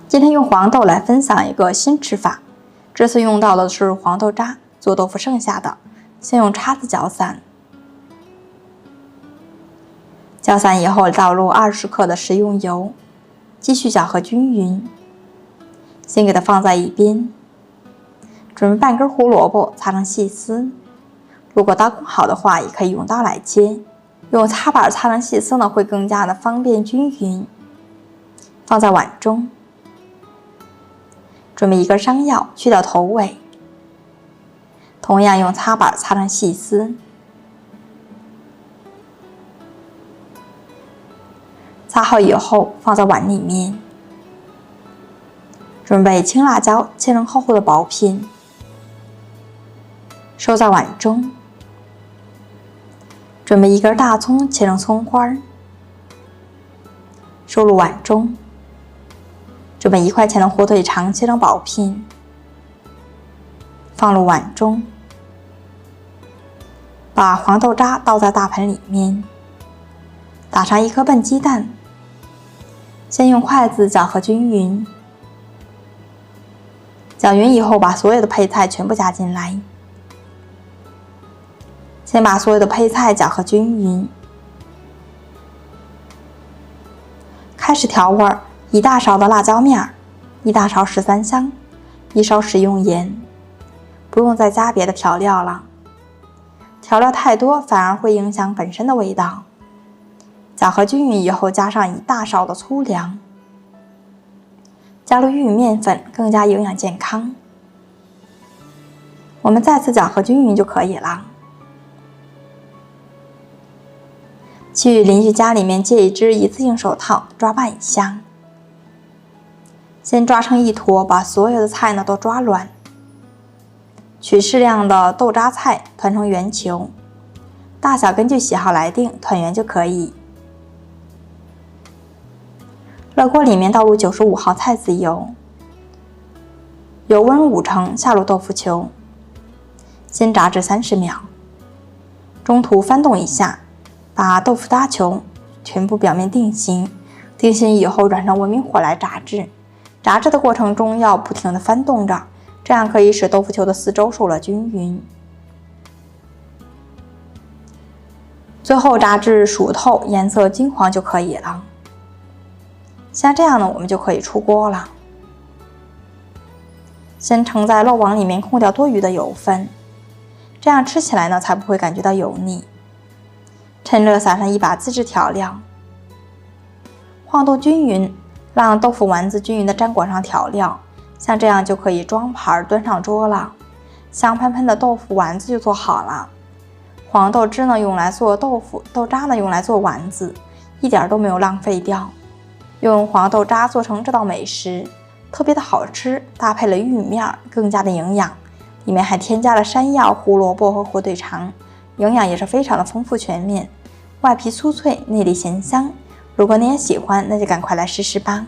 今天用黄豆来分享一个新吃法，这次用到的是黄豆渣做豆腐剩下的，先用叉子搅散，搅散以后倒入20克的食用油，继续搅和均匀，先给它放在一边。准备半根胡萝卜擦成细丝，如果刀工好的话，也可以用刀来切，用擦板擦成细丝呢，会更加的方便均匀。放在碗中。准备一根山药，去掉头尾，同样用擦板擦成细丝。擦好以后放在碗里面。准备青辣椒，切成厚厚的薄片，收在碗中。准备一根大葱，切成葱花，收入碗中。准备1块钱的火腿肠，切成薄片，放入碗中。把黄豆渣倒在大盆里面，打上1颗笨鸡蛋，先用筷子搅和均匀。搅匀以后，把所有的配菜全部加进来。先把所有的配菜搅和均匀。开始调味儿。1大勺的辣椒面，1大勺13香，1勺食用盐，不用再加别的调料了。调料太多反而会影响本身的味道。搅和均匀以后，加上1大勺的粗粮，加入玉米面粉，更加营养健康。我们再次搅和均匀就可以了。去邻居家里面借一只一次性手套，抓拌一下。先抓成一坨，把所有的菜呢都抓软。取适量的豆渣菜团成圆球，大小根据喜好来定，团圆就可以。热锅里面倒入95毫菜籽油，油温5成，下入豆腐球，先炸至30秒，中途翻动一下，把豆腐渣球全部表面定型。定型以后转成文明火来炸制。炸制的过程中要不停地翻动着，这样可以使豆腐球的四周受热均匀。最后炸至熟透，颜色金黄就可以了。像这样呢，我们就可以出锅了。先盛在漏网里面，控掉多余的油分，这样吃起来呢才不会感觉到油腻。趁热撒上1把自制调料，晃动均匀。让豆腐丸子均匀地沾裹上调料，像这样就可以装盘端上桌了。香喷喷的豆腐丸子就做好了。黄豆汁呢用来做豆腐，豆渣呢用来做丸子，一点都没有浪费掉。用黄豆渣做成这道美食，特别的好吃，搭配了玉米面更加的营养。里面还添加了山药、胡萝卜和火腿肠，营养也是非常的丰富全面。外皮酥脆，内里咸香。如果你也喜欢，那就赶快来试试吧。